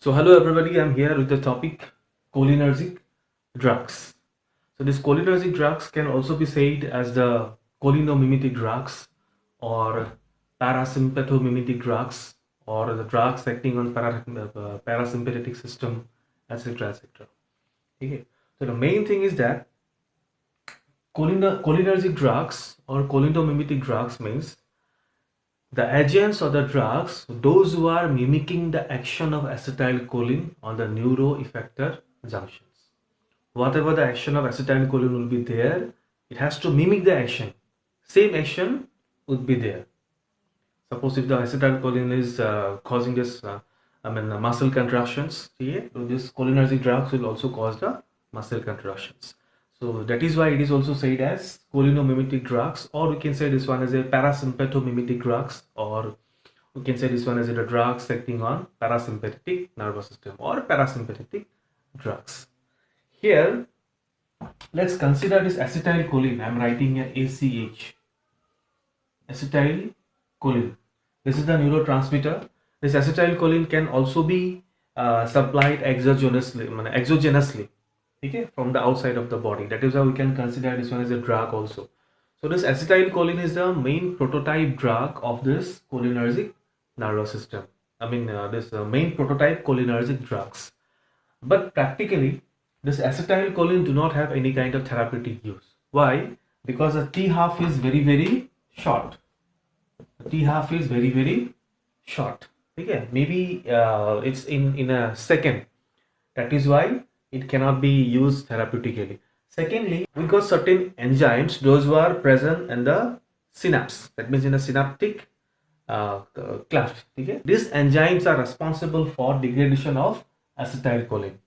So hello everybody, I'm here with the topic cholinergic drugs. So these cholinergic drugs can also be said as the cholinomimetic drugs or parasympathomimetic drugs or the drugs acting on parasympathetic system, etc, etc. Okay. So the main thing is that cholinergic drugs or cholinomimetic drugs means the agents or the drugs, those who are mimicking the action of acetylcholine on the neuroeffector junctions. Whatever the action of acetylcholine will be there, it has to mimic the action. Same action would be there. Suppose if the acetylcholine is causing this, muscle contractions, yeah, so this cholinergic drugs will also cause the muscle contractions. So that is why it is also said as cholinomimetic drugs, or we can say this one as a parasympathomimetic drugs, or we can say this one as a drugs acting on parasympathetic nervous system or parasympathetic drugs. Here, let's consider this acetylcholine. I'm writing a ACH. Acetylcholine. This is the neurotransmitter. This acetylcholine can also be supplied exogenously, okay, from the outside of the body. That is how we can consider this one as a drug also. So this acetylcholine is the main prototype drug of this cholinergic nervous system. This main prototype cholinergic drugs. But practically, this acetylcholine do not have any kind of therapeutic use. Why? Because the T half is very short. The T half is very short. Okay, maybe it's in a second. That is why it cannot be used therapeutically. Secondly, we got certain enzymes, those who are present in the synapse. That means in a synaptic cleft. Okay? These enzymes are responsible for degradation of acetylcholine.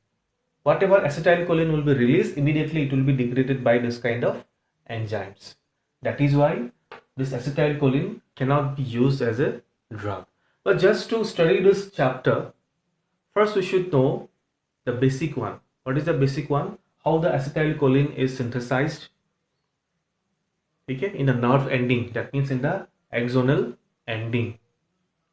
Whatever acetylcholine will be released, immediately it will be degraded by this kind of enzymes. That is why this acetylcholine cannot be used as a drug. But just to study this chapter, first we should know the basic one. What is the basic one? How the acetylcholine is synthesized, okay, in the nerve ending. That means in the axonal ending,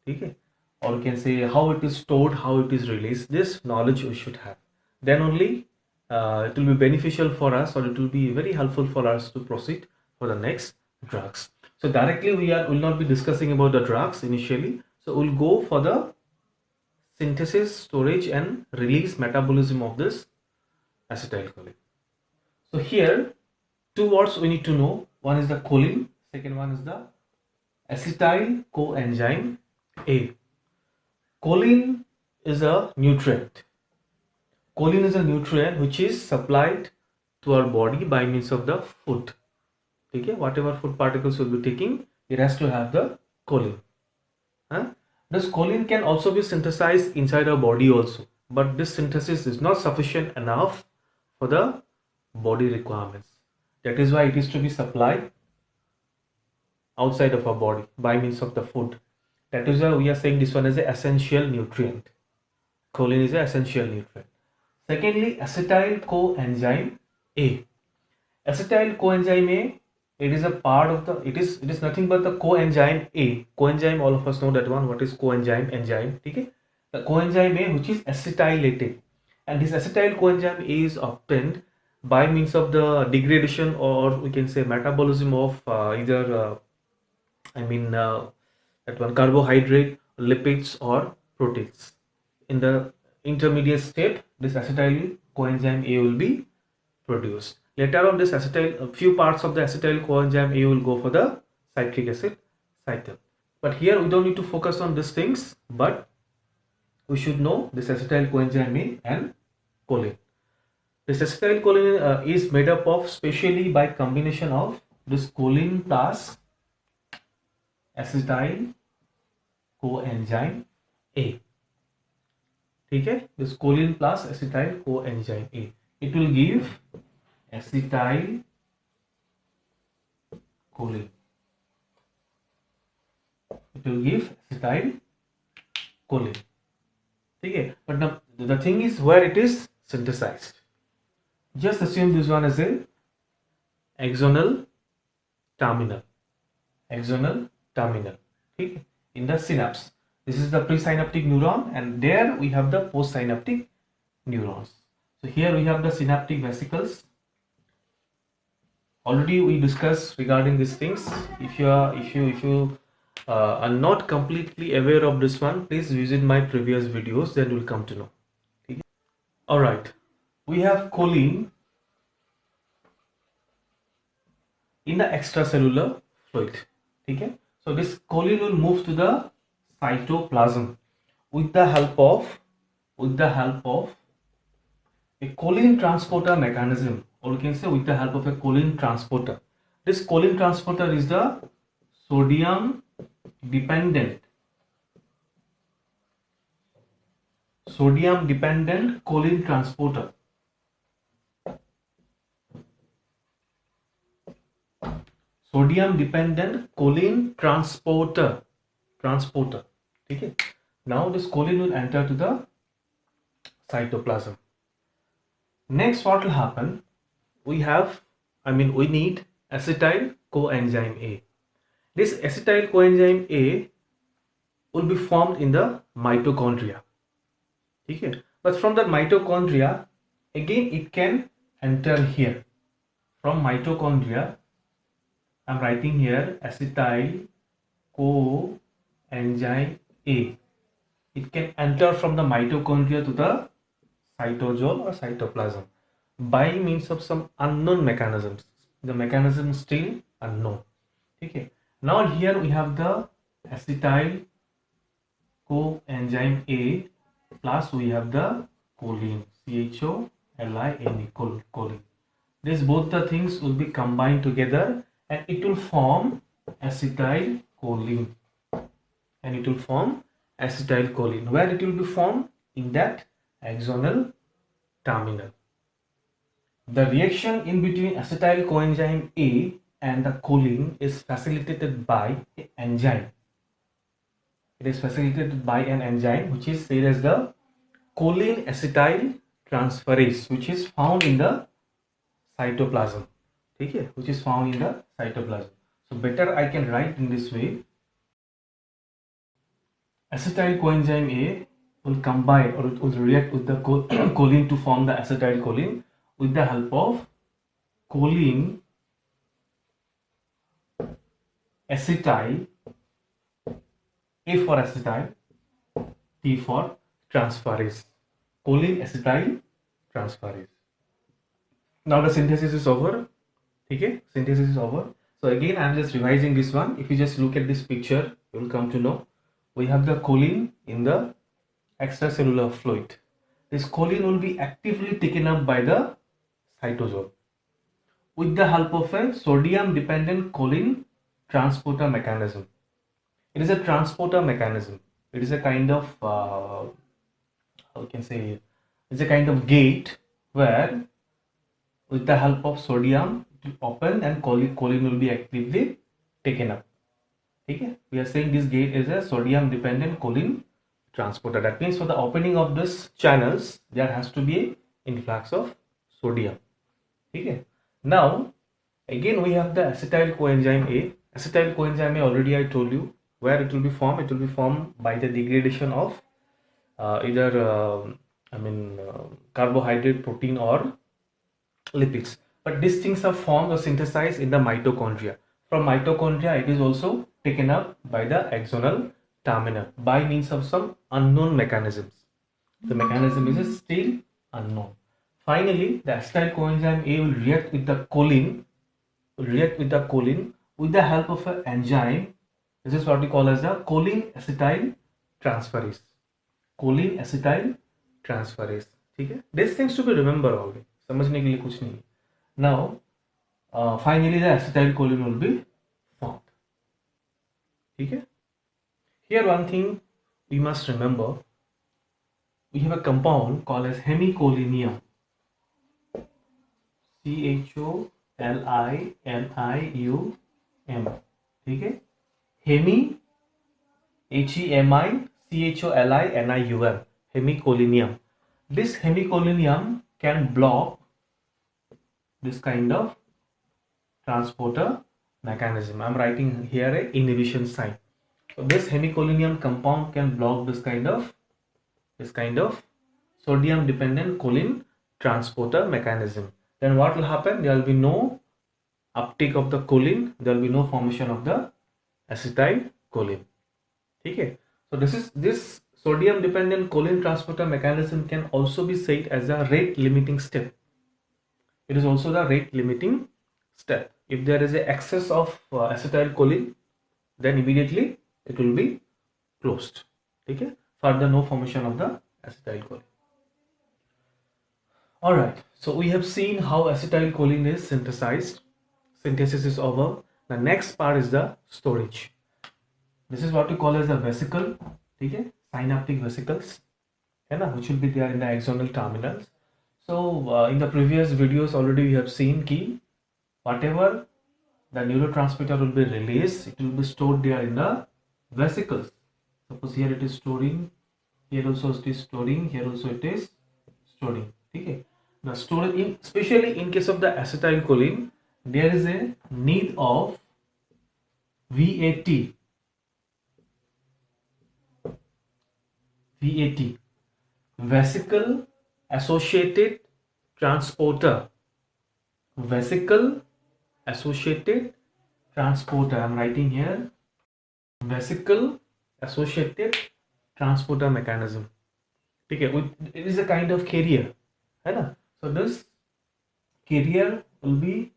okay, or we can say how it is stored, how it is released. This knowledge we should have. Then only it will be beneficial for us, or it will be very helpful for us to proceed for the next drugs. So directly will not be discussing about the drugs initially. So we'll go for the synthesis, storage and release metabolism of this acetylcholine. So here two words we need to know. One is the choline, second one is the acetyl coenzyme A. Choline is a nutrient. Choline is a nutrient which is supplied to our body by means of the food. Okay, whatever food particles we'll be taking, it has to have the choline. This choline can also be synthesized inside our body also, but this synthesis is not sufficient enough for the body requirements. That is why it is to be supplied outside of our body by means of the food. That is why we are saying this one is an essential nutrient. Choline is an essential nutrient. Secondly, acetyl coenzyme A. Acetyl coenzyme A, it is a part of the, it is nothing but the coenzyme A. Coenzyme, all of us know that one. What is coenzyme? Enzyme. Okay? The coenzyme A, which is acetylated, and this acetyl coenzyme A is obtained by means of the degradation, or we can say metabolism of that one carbohydrate, lipids or proteins. In the intermediate step, this acetyl coenzyme A will be produced. Later on, this a few parts of the acetyl coenzyme A will go for the citric acid cycle. But here we don't need to focus on these things, but we should know this acetyl coenzyme A and choline. This acetylcholine is made up of specially by combination of this choline plus acetyl coenzyme A. Okay, this choline plus acetyl coenzyme A. It will give acetyl choline. It will give acetyl choline. Okay, but now the thing is where it is synthesized. Just assume this one as a axonal terminal. Axonal terminal. Okay, in the synapse. This is the presynaptic neuron, and there we have the postsynaptic neurons. So here we have the synaptic vesicles. Already we discussed regarding these things. If you are not completely aware of this one, please visit my previous videos, then you will come to know. Okay? All right, we have choline in the extracellular fluid. Okay? So this choline will move to the cytoplasm with the help of a choline transporter mechanism, or you can say with the help of a choline transporter. This choline transporter is the sodium dependent choline transporter. Sodium dependent choline transporter. Okay. Now this choline will enter to the cytoplasm. Next, what will happen? We need acetyl coenzyme A. This acetyl coenzyme A will be formed in the mitochondria. Okay. But from the mitochondria, again it can enter here. From mitochondria, I'm writing here acetyl coenzyme A. It can enter from the mitochondria to the cytosol or cytoplasm by means of some unknown mechanisms. The mechanism is still unknown. Okay. Now here we have the acetyl coenzyme A plus we have the choline, CHOLINE, choline. This both the things will be combined together and it will form acetylcholine. Where it will be formed? In that axonal terminal. The reaction in between acetyl coenzyme A and the choline is facilitated by an enzyme. It is facilitated by an enzyme which is said as the choline acetyl transferase, which is found in the cytoplasm. Okay, which is found in the cytoplasm. So better I can write in this way. Acetyl coenzyme A will combine or it will react with the choline to form the acetylcholine with the help of choline acetyl, A for acetyl, T for transferase. Choline acetyl transferase. Now the synthesis is over. Okay, synthesis is over. So again, I am just revising this one. If you just look at this picture, you will come to know. We have the choline in the extracellular fluid. This choline will be actively taken up by the cytosol with the help of a sodium dependent choline transporter mechanism. It is a transporter mechanism. It is a kind of it's a kind of gate where with the help of sodium it will open and choline will be actively taken up. Okay, we are saying this gate is a sodium dependent choline transporter. That means for the opening of this channels there has to be an influx of sodium. Okay. Now again we have the acetyl coenzyme A. Acetyl coenzyme A, already I told you where it will be formed. It will be formed by the degradation of either carbohydrate, protein or lipids. But these things are formed or synthesized in the mitochondria. From mitochondria it is also taken up by the axonal terminal by means of some unknown mechanisms. The mechanism is still unknown. Finally, the acetyl coenzyme A will react with the choline with the help of an enzyme. This is what we call as the choline acetyl transferase. Choline acetyl transferase. ठीक है? These things to be remember only. समझने के लिए कुछ नहीं. Now, finally the acetylcholine will be formed. ठीक है? Here one thing we must remember. We have a compound called as hemicolinium. CHOLINIUM. ठीक है? Hemi, HEMI, hemicolinium. This hemicolinium can block this kind of transporter mechanism. I'm writing here a inhibition sign. So this hemicholine compound can block this kind of sodium dependent choline transporter mechanism. Then what will happen? There will be no uptake of the choline, there will be no formation of the acetylcholine. Okay, so this sodium dependent choline transporter mechanism can also be said as a rate limiting step. It is also the rate limiting step. If there is a excess of acetylcholine, then immediately it will be closed. Okay, further no formation of the acetylcholine. All right, so we have seen how acetylcholine is synthesized. Synthesis is over. The next part is the storage. This is what we call as the vesicle. Okay, synaptic vesicles, which will be there in the axonal terminals. So in the previous videos already we have seen key whatever the neurotransmitter will be released, it will be stored there in the vesicles. Suppose here it is storing, here also it is storing, here also it is storing. Okay. The storage, especially in case of the acetylcholine, there is a need of VAT, vesicle associated transporter, vesicle associated transporter. I'm writing here vesicle associated transporter mechanism. Okay, it is a kind of carrier, right? So this carrier will be,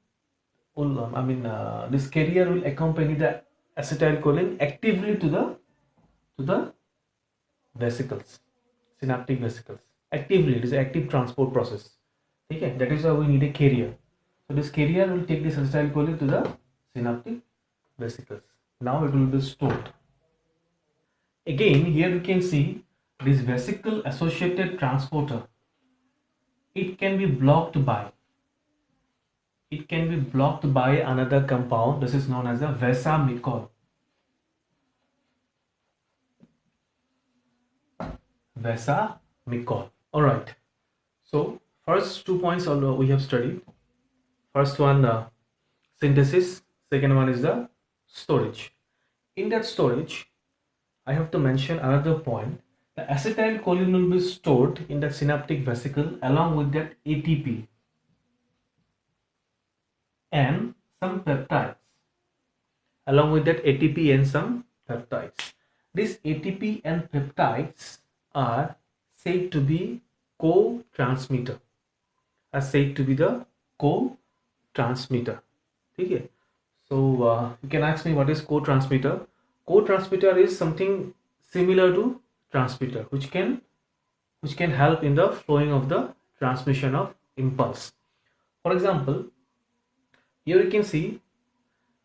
this carrier will accompany the acetylcholine actively to the vesicles, synaptic vesicles. Actively, it is an active transport process. Okay, that is why we need a carrier. So this carrier will take this acetylcholine to the synaptic vesicles. Now it will be stored. Again, here you can see this vesicle associated transporter. It can be blocked by another compound. This is known as a vesamicol. All right. So first 2 points we have studied. First one, synthesis. Second one is the storage. In that storage, I have to mention another point. The acetylcholine will be stored in the synaptic vesicle along with that ATP and some peptides. Along with that ATP and some peptides. These ATP and peptides are said to be co-transmitter. Okay. So you can ask me what is co-transmitter. Co-transmitter is something similar to transmitter, which can help in the flowing of the transmission of impulse. For example, here you can see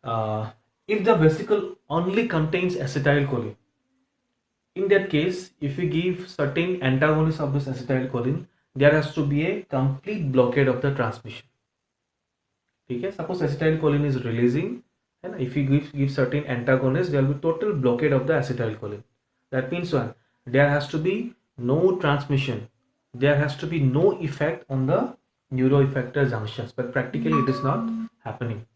if the vesicle only contains acetylcholine, in that case, if we give certain antagonists of this acetylcholine, there has to be a complete blockade of the transmission. Okay, suppose acetylcholine is releasing, and if you give certain antagonists, there will be total blockade of the acetylcholine. That means one, there has to be no transmission, there has to be no effect on the neuroeffector junctions, but practically it is not happening.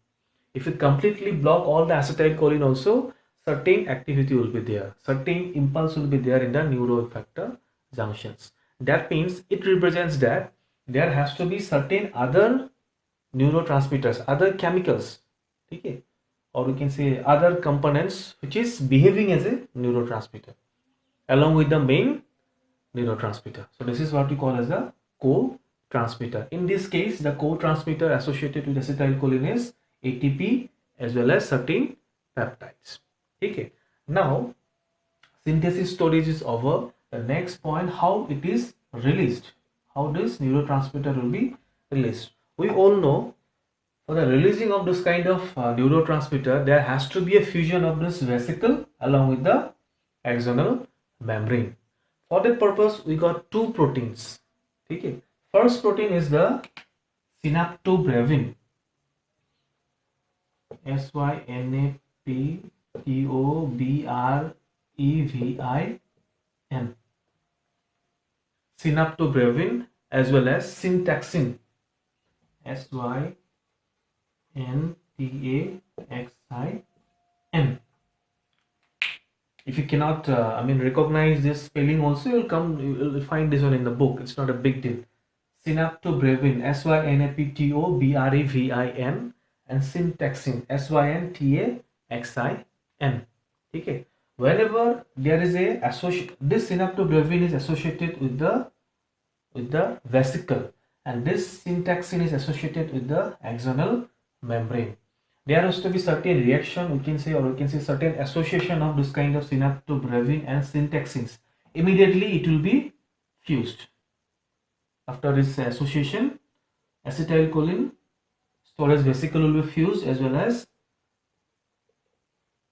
If you completely block all the acetylcholine also, certain activity will be there, certain impulse will be there in the neuroeffector junctions. That means it represents that there has to be certain other neurotransmitters, other chemicals, okay, or we can say other components which is behaving as a neurotransmitter along with the main neurotransmitter. So this is what we call as the co-transmitter. In this case, the co-transmitter associated with acetylcholine is ATP as well as certain peptides. Okay. Now, synthesis storage is over. The next point, how it is released. How this neurotransmitter will be released. We all know for the releasing of this kind of neurotransmitter, there has to be a fusion of this vesicle along with the axonal membrane. For that purpose, we got two proteins. Okay. First protein is the synaptobrevin. synaptobrevin. Synaptobrevin as well as syntaxin. syntaxin. If you cannot recognize this spelling also, you'll find this one in the book. It's not a big deal. Synaptobrevin, synaptobrevin, and syntaxin, syntaxin. Okay. Whenever there is a this synaptobrevin is associated with the vesicle, and this syntaxin is associated with the axonal membrane. There has to be certain reaction, we can say certain association of this kind of synaptobrevin and syntaxins. Immediately it will be fused. After this association, acetylcholine storage vesicle will be fused, as well as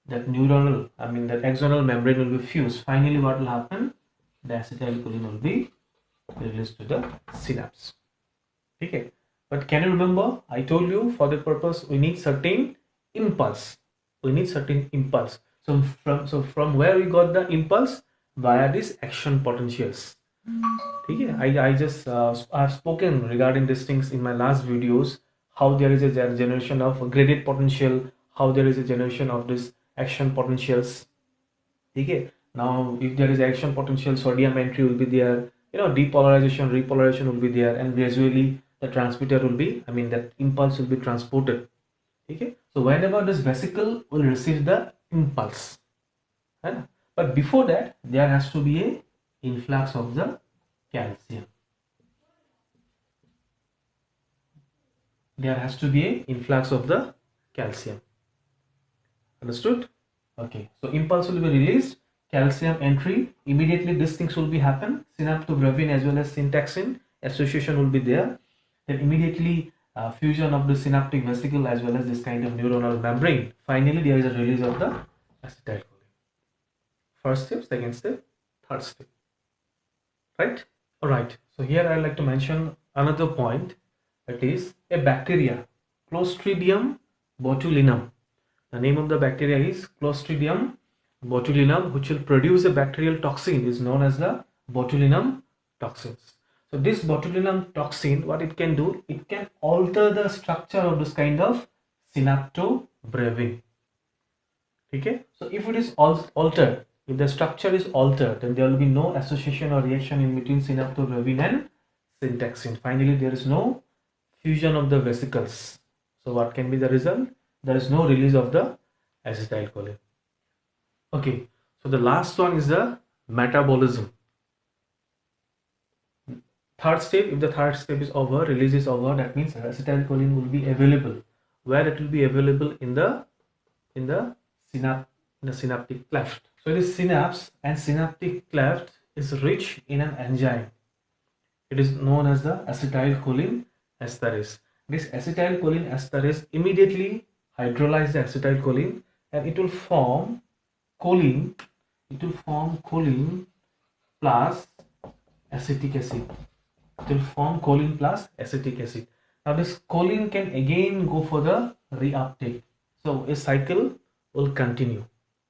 that that axonal membrane will be fused. Finally, what will happen? The acetylcholine will be released to the synapse. Okay. But can you remember? I told you, for that purpose we need certain impulse. So from where we got the impulse? Via these action potentials. Okay. I've spoken regarding these things in my last videos. How there is a generation of graded potential. How there is a generation of this action potentials. Okay. Now, if there is action potential, sodium entry will be there. Depolarization, repolarization will be there, and gradually the transmitter will be, that impulse will be transported. Okay. So whenever this vesicle will receive the impulse, right? But before that, there has to be a influx of the calcium. There has to be a influx of the calcium. Understood? Okay. So impulse will be released, calcium entry. Immediately these things will be happen. Synaptobrevin as well as syntaxin association will be there. Then immediately fusion of the synaptic vesicle as well as this kind of neuronal membrane. Finally, there is a release of the acetylcholine. First step, second step, third step. Right? Alright. So here I like to mention another point. That is a bacteria, Clostridium Botulinum. The name of the bacteria is Clostridium Botulinum, which will produce a bacterial toxin, is known as the botulinum toxins. So this botulinum toxin, what it can do, it can alter the structure of this kind of synaptobrevin. Okay. So if it is altered, if the structure is altered, then there will be no association or reaction in between synaptobrevin and syntaxin. Finally, there is no fusion of the vesicles. So what can be the result? There is no release of the acetylcholine. Okay, so the last one is the metabolism. Third step, if the third step is over, release is over, that means acetylcholine will be available. Where it will be available? In the synaptic cleft. So this synapse and synaptic cleft is rich in an enzyme. It is known as the acetylcholine esterase. This acetylcholine esterase immediately hydrolyze the acetylcholine, and it will form choline. It will form choline plus acetic acid. It will form choline plus acetic acid. Now this choline can again go for the reuptake. So a cycle will continue.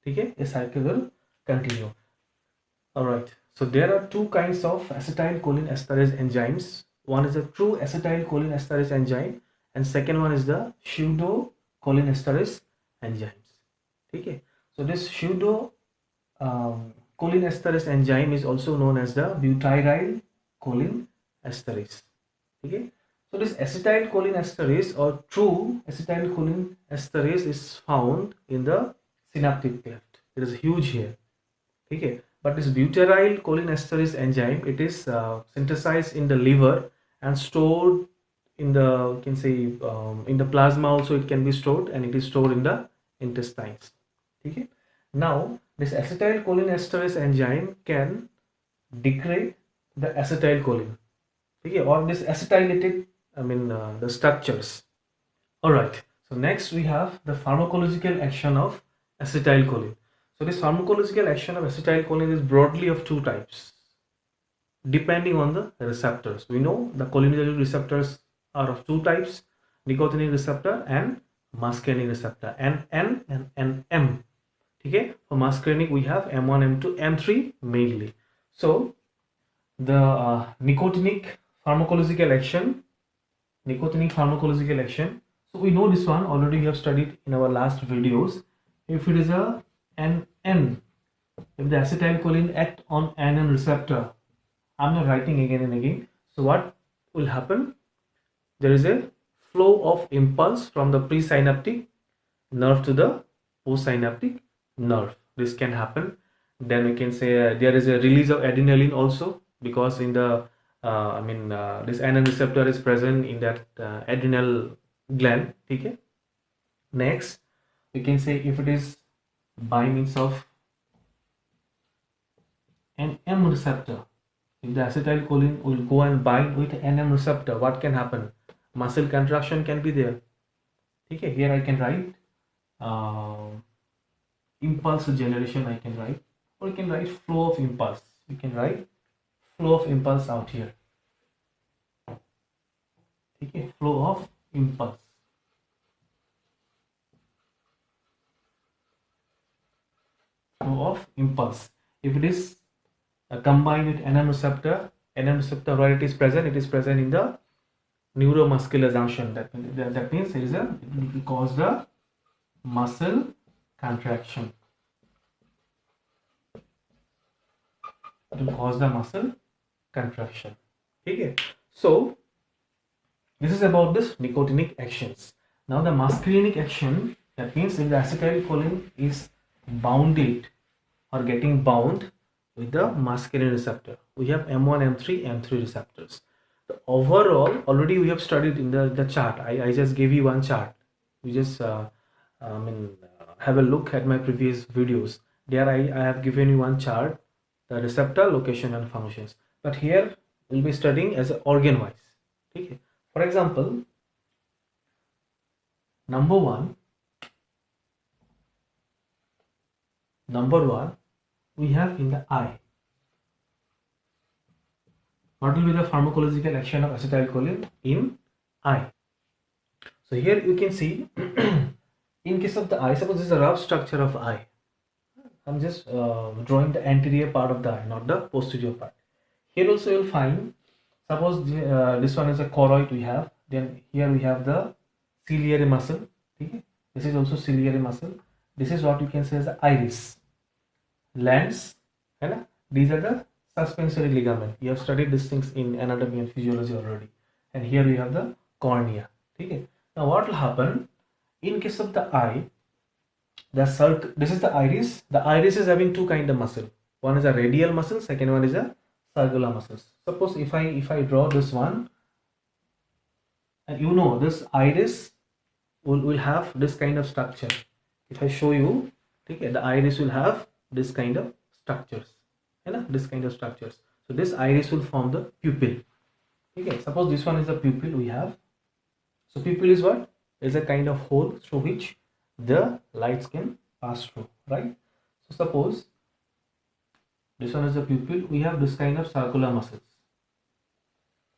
Okay, a cycle will continue. Alright, so there are two kinds of acetylcholine esterase enzymes. One is a true acetylcholine esterase enzyme, and second one is the pseudo choline esterase enzymes. Okay, so this pseudo choline esterase enzyme is also known as the butyryl choline esterase. Okay, so this acetylcholine esterase or true acetylcholine esterase is found in the synaptic cleft. It is huge here. Okay, but this butyryl choline esterase enzyme, it is synthesized in the liver and stored in the, you can say, in the plasma also it can be stored, and it is stored in the intestines. Okay, now this acetylcholine esterase enzyme can degrade the acetylcholine. Okay, or this acetylated, the structures. All right, so next we have the pharmacological action of acetylcholine. So this pharmacological action of acetylcholine is broadly of two types, depending on the receptors. We know the cholinergic receptors are of two types: nicotinic receptor and muscarinic receptor, and N and M. Okay, for muscarinic we have M1, M2, M3 mainly. So the nicotinic pharmacological action. So we know this one already. We have studied in our last videos. If it is a N If the acetylcholine act on ANN receptor, I'm not writing again and again. So what will happen? There is a flow of impulse from the presynaptic nerve to the postsynaptic nerve. This can happen. Then we can say there is a release of adrenaline also, because in the this ANN receptor is present in that adrenal gland. Okay. Next, we can say if it is by means of an M receptor, if the acetylcholine will go and bind with an M receptor, what can happen? Muscle contraction can be there. Okay, here I can write uh, impulse generation, I can write, or you can write flow of impulse. You can write flow of impulse out here. Okay, flow of impulse. Flow of impulse. If it is combined with NM receptor where it is present in the neuromuscular junction. That means it will cause the muscle contraction. It will cause the muscle contraction. Okay. So this is about this nicotinic actions. Now the muscarinic action, that means if the acetylcholine is bounded or getting bound with the muscarinic receptor, we have M1, M3, M3 receptors. The overall, already we have studied in the chart. I just gave you one chart. You just have a look at my previous videos. There I have given you one chart, the receptor location and functions. But here we'll be studying as organ wise. Okay. For example, number one, we have in the eye. What will be the pharmacological action of acetylcholine in eye? So here you can see, in case of the eye, suppose this is a rough structure of eye. I'm just drawing the anterior part of the eye, not the posterior part. Here also you'll find, suppose this one is a choroid we have, then here we have the ciliary muscle. Okay? This is also ciliary muscle. This is what you can say as the iris. Lens, and these are the suspensory ligament. You have studied these things in anatomy and physiology already. And here we have the cornea. Okay? Now what will happen in case of the eye? This is the iris. The iris is having two kind of muscle. One is a radial muscle, second one is a circular muscle. Suppose if I draw this one, and you know this iris will have this kind of structure. If I show you, okay, the iris will have this kind of structures. This kind of structures. So this iris will form the pupil. Okay, suppose this one is the pupil we have. So pupil is what? Is a kind of hole through which the lights can pass through, right? So suppose this one is the pupil, we have this kind of circular muscles.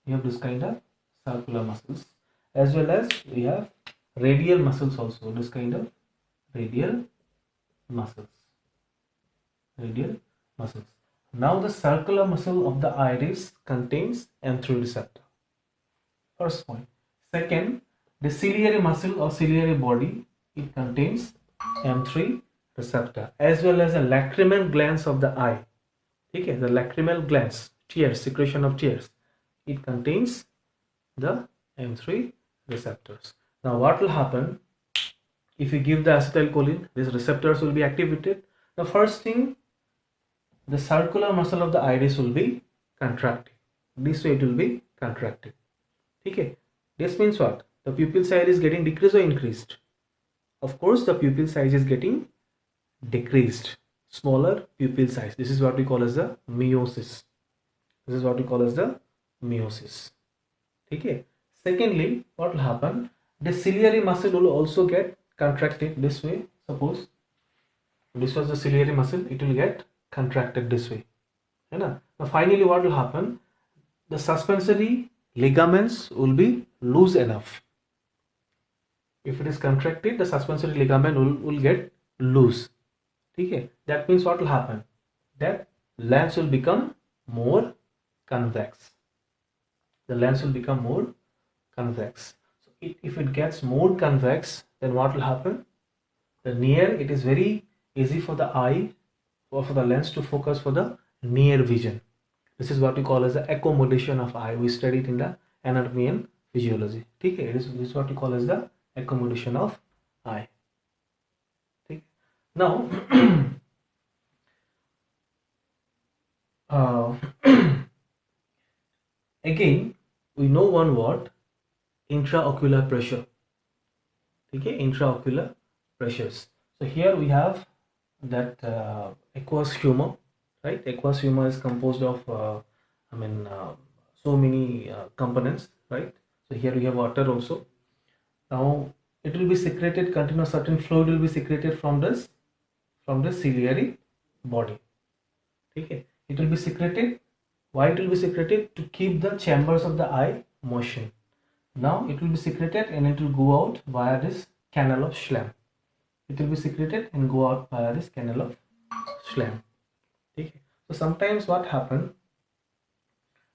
We have this kind of circular muscles, as well as we have radial muscles also, this kind of radial muscles. Now the circular muscle of the iris contains M3 receptor. First point. Second, the ciliary muscle or ciliary body, it contains M3 receptor, as well as the lacrimal glands of the eye. Okay, the lacrimal glands, tears, secretion of tears, it contains the M3 receptors. Now what will happen if you give the acetylcholine? These receptors will be activated. The first thing, the circular muscle of the iris will be contracted. This way it will be contracted. Okay, this means what? The pupil size is getting decreased or increased? Of course, the pupil size is getting decreased. Smaller pupil size. This is what we call as the meiosis. Okay. Secondly, what will happen? The ciliary muscle will also get contracted this way. Suppose this was the ciliary muscle, it will get contracted this way. Now finally what will happen? The suspensory ligaments will be loose enough. If it is contracted, the suspensory ligament will get loose. Okay? That means what will happen? That lens will become more convex. So if it gets more convex, then what will happen? It is very easy for the eye or for the lens to focus for the near vision. This is what we call as the accommodation of eye. We studied in the anatomy and physiology. Okay, this is what we call as the accommodation of eye. Okay. Now, uh, again, we know one word, intraocular pressure. Okay, intraocular pressures. So here we have that aqueous humor, right? Aqueous humor is composed of, so many components, right? So here we have water also. Now it will be secreted, continuous certain fluid will be secreted from this ciliary body. Okay, it will be secreted. Why it will be secreted? To keep the chambers of the eye motion. Now it will be secreted and it will go out via this canal of Schlemm. It will be secreted and go out via this canal of Schlemm. Okay. So sometimes what happens,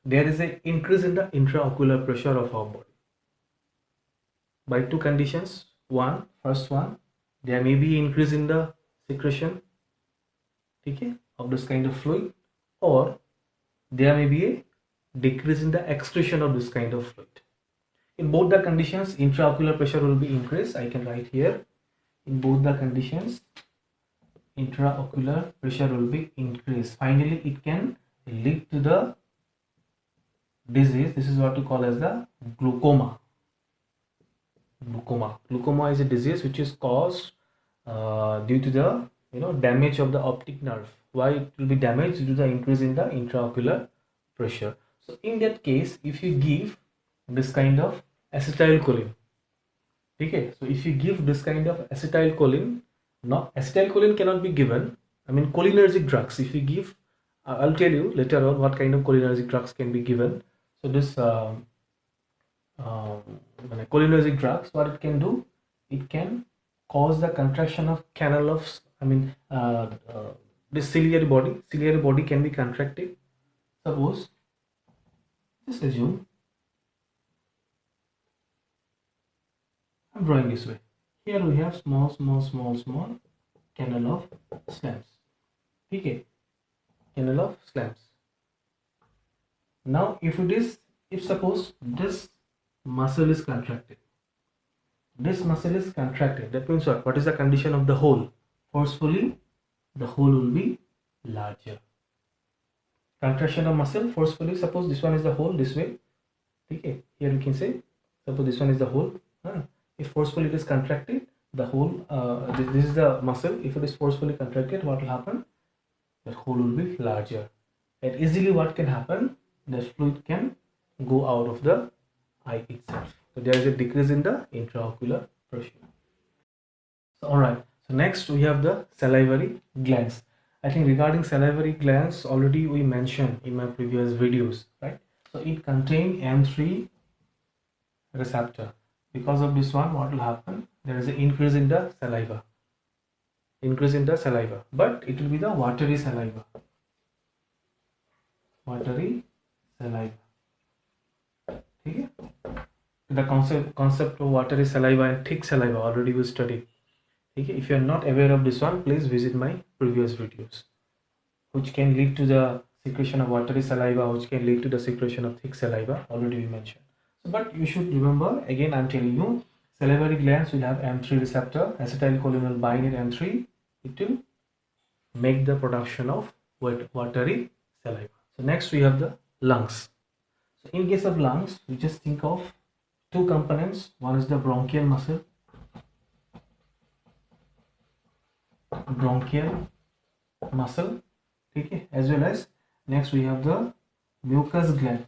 there is an increase in the intraocular pressure of our body by two conditions. First one, there may be increase in the secretion, okay, of this kind of fluid, or there may be a decrease in the excretion of this kind of fluid. In both the conditions, intraocular pressure will be increased. I can write here, in both the conditions, intraocular pressure will be increased. Finally, it can lead to the disease. This is what we call as the glaucoma. Glaucoma is a disease which is caused due to the damage of the optic nerve. Why it will be damaged? Due to the increase in the intraocular pressure. So in that case, if you give this kind of acetylcholine, okay, so if you give this kind of acetylcholine, acetylcholine cannot be given. I mean, cholinergic drugs. If you give, I'll tell you later on what kind of cholinergic drugs can be given. So this cholinergic drugs, what it can do, it can cause the contraction of canal of, this ciliary body can be contracted. Suppose, just assume I'm drawing this way. Here we have small canal of Schlemm. Okay, canal of Schlemm. Now if suppose this muscle is contracted, that means what is the condition of the hole? Forcefully the hole will be larger. Contraction of muscle forcefully, suppose this one is the hole, this way, okay, here you can say, suppose this one is the hole. If forcefully it is contracted, the hole, this is the muscle. If it is forcefully contracted, what will happen? The hole will be larger, and easily what can happen, the fluid can go out of the eye itself. So there is a decrease in the intraocular pressure. So, all right, so next we have the salivary glands. I think regarding salivary glands already we mentioned in my previous videos, right? So it contains M3 receptor. Because of this one, what will happen? There is an increase in the saliva. But it will be the watery saliva. Okay? The concept of watery saliva and thick saliva already we studied. Okay? If you are not aware of this one, please visit my previous videos, which can lead to the secretion of watery saliva, which can lead to the secretion of thick saliva, already we mentioned. But you should remember, again I'm telling you, salivary glands will have M3 receptor, acetylcholine will bind it M3, it will make the production of watery saliva. So next we have the lungs. So in case of lungs, we just think of two components. One is the bronchial muscle, okay, as well as next we have the mucus gland.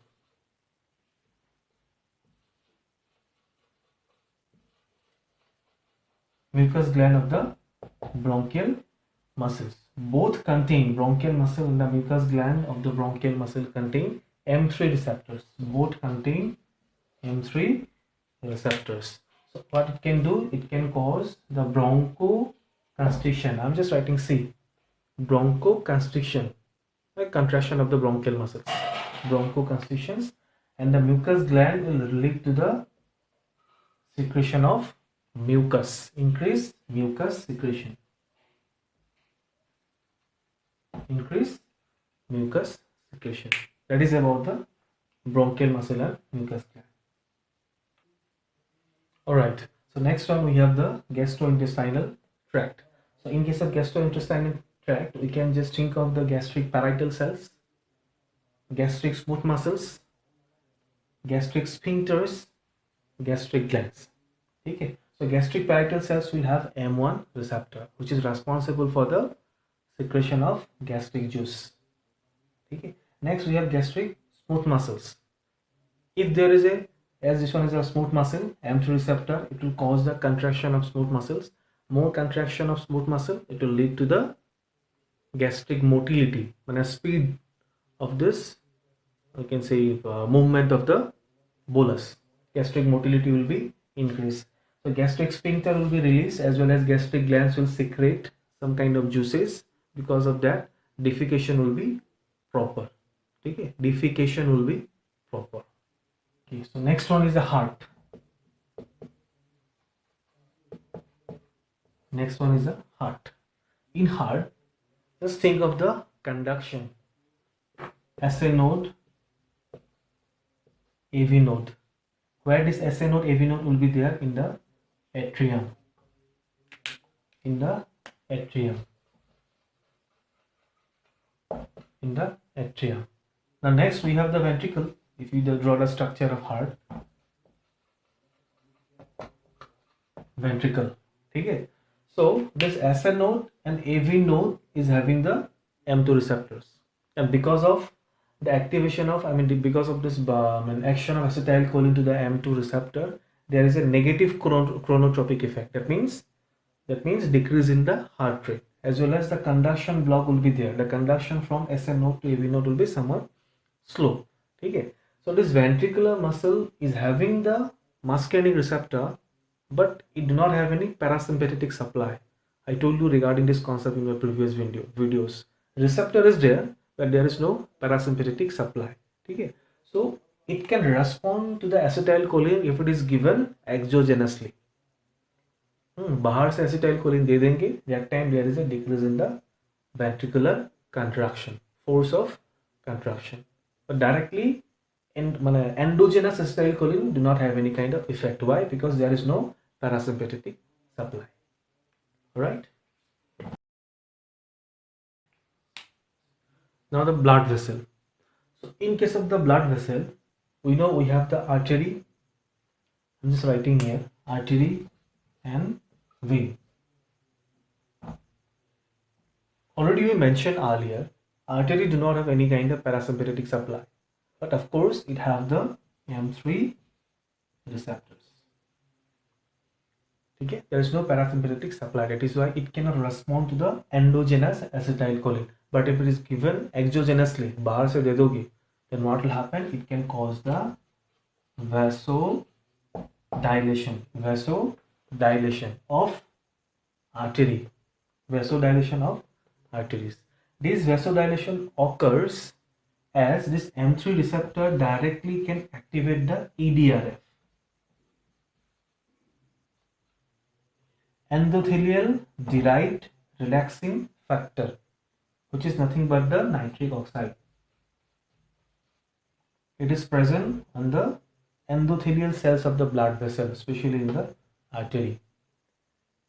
Mucus gland of the bronchial muscles. Both contain, bronchial muscle and the mucus gland of the bronchial muscle contain M3 receptors. Both contain M3 receptors. So what it can do, it can cause the bronchoconstriction. I'm just writing C. Bronchoconstriction, like contraction of the bronchial muscles. Bronchoconstrictions, and the mucus gland will lead to the secretion of mucus, increased mucus secretion. increase mucus secretion. That is about the bronchial muscle and mucus gland. Alright, so next one we have the gastrointestinal tract. So in case of gastrointestinal tract, we can just think of the gastric parietal cells, gastric smooth muscles, gastric sphincters, gastric glands. Okay, so gastric parietal cells will have M1 receptor, which is responsible for the secretion of gastric juice. Okay, next we have gastric smooth muscles. If there is a, as this one is a smooth muscle, M3 receptor, it will cause the contraction of smooth muscles. More contraction of smooth muscle, it will lead to the gastric motility, when a speed of this, we can say movement of the bolus, gastric motility will be increased. So gastric sphincter will be released, as well as gastric glands will secrete some kind of juices. Because of that, defecation will be proper. Okay, defecation will be proper. Okay, so next one is the heart. Next one is the heart. In heart, just think of the conduction. SA node, AV node. Where this SA node, AV node will be there? In the atrium. In the atrium. In the atrium. Now next we have the ventricle. If you draw the structure of heart, ventricle. Okay. So this SA node and AV node is having the M2 receptors, and because of the activation of, because of this action of acetylcholine to the M2 receptor, there is a negative chronotropic effect. That means decrease in the heart rate, as well as the conduction block will be there. The conduction from SA node to AV node will be somewhat slow. Okay. So this ventricular muscle is having the muscarinic receptor, but it do not have any parasympathetic supply. I told you regarding this concept in my previous videos. Receptor is there, but there is no parasympathetic supply. Okay. So it can respond to the acetylcholine if it is given exogenously. बाहर से acetylcholine दे देंगे, that time there is a decrease in the ventricular contraction, force of contraction. But directly, endogenous acetylcholine do not have any kind of effect. Why? Because there is no parasympathetic supply. Right? Now the blood vessel. So in case of the blood vessel, we know we have the artery. I'm just writing here, artery and vein. Already we mentioned earlier, artery do not have any kind of parasympathetic supply, but of course it have the M3 receptors. Okay, there is no parasympathetic supply. That is why it cannot respond to the endogenous acetylcholine. But if it is given exogenously, bahar se de doge, then what will happen? It can cause the vasodilation of artery. Vasodilation of arteries. This vasodilation occurs as this M3 receptor directly can activate the EDRF, endothelial derived relaxing factor, which is nothing but the nitric oxide. It is present on the endothelial cells of the blood vessel, especially in the artery.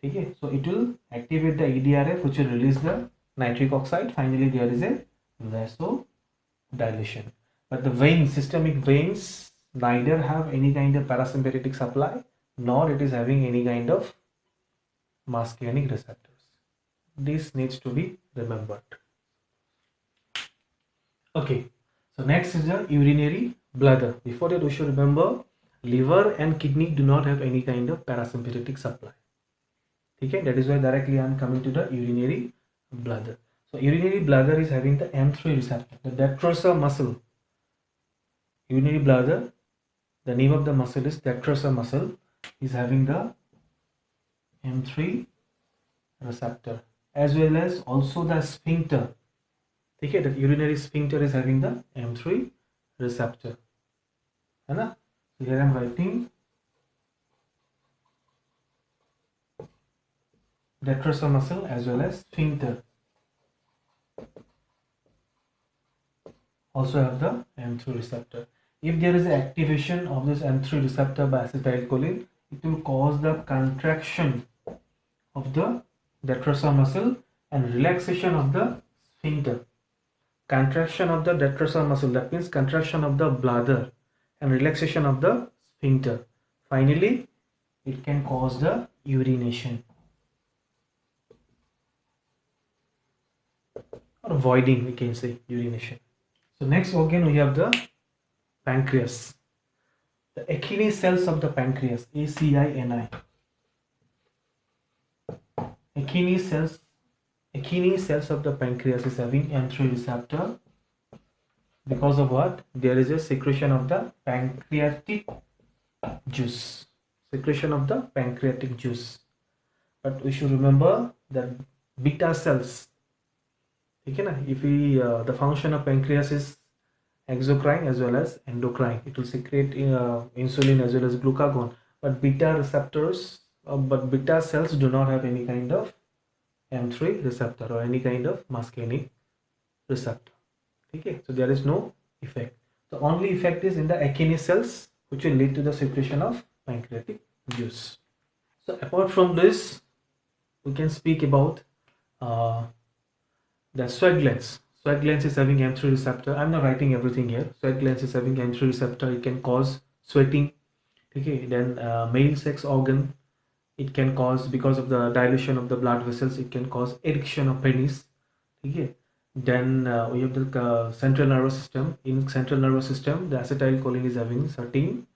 Okay, so it will activate the EDRF, which will release the nitric oxide. Finally, there is a vasodilation. But the veins, systemic veins, neither have any kind of parasympathetic supply, nor it is having any kind of muscarinic receptors. This needs to be remembered. Okay, so next is the urinary bladder. Before that, we should remember liver and kidney do not have any kind of parasympathetic supply. Okay, that is why directly I am coming to the urinary bladder. So urinary bladder is having the M3 receptor, the detrusor muscle. Urinary bladder, the name of the muscle is detrusor muscle, is having the M3 receptor, as well as also the sphincter. Okay, the urinary sphincter is having the M3 receptor. So here I am writing detrusor muscle as well as sphincter. also have the M3 receptor. If there is activation of this M3 receptor by acetylcholine, it will cause the contraction of the detrusor muscle and relaxation of the sphincter. Contraction of the detrusor muscle, that means contraction of the bladder, and relaxation of the sphincter. Finally, it can cause the urination or voiding, we can say urination. So next organ we have the pancreas. The Acini cells of the pancreas, ACINI. Acini cells of the pancreas is having M3 receptor. Because of what? There is a secretion of the pancreatic juice. Secretion of the pancreatic juice. But we should remember that beta cells. Okay, if we the function of pancreas is exocrine as well as endocrine, it will secrete insulin as well as glucagon. But beta cells do not have any kind of M3 receptor or any kind of muscarinic receptor. Okay, so there is no effect. The only effect is in the Acini cells, which will lead to the secretion of pancreatic juice. So apart from this, we can speak about the sweat glands. Sweat glands is having M3 receptor. I'm not writing everything here. Sweat glands is having M3 receptor. It can cause sweating. Okay, then male sex organ, it can cause, because of the dilation of the blood vessels, it can cause erection of penis. Okay, then we have the central nervous system. In central nervous system, the acetylcholine is having certain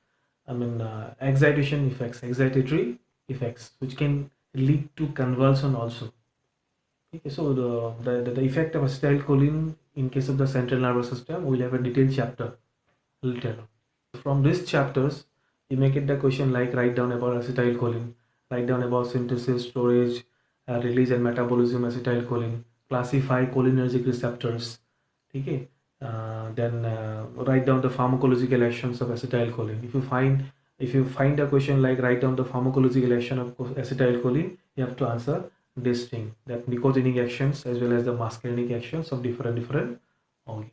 excitation effects, excitatory effects, which can lead to convulsion also. Okay, so the effect of acetylcholine in case of the central nervous system, we'll have a detailed chapter later. From these chapters, you may get the question like write down about acetylcholine, write down about synthesis, storage, release and metabolism acetylcholine, classify cholinergic receptors. Okay, then write down the pharmacological actions of acetylcholine. If you find a question like write down the pharmacological action of acetylcholine, you have to answer this thing, that nicotinic actions as well as the muscarinic actions of different organs.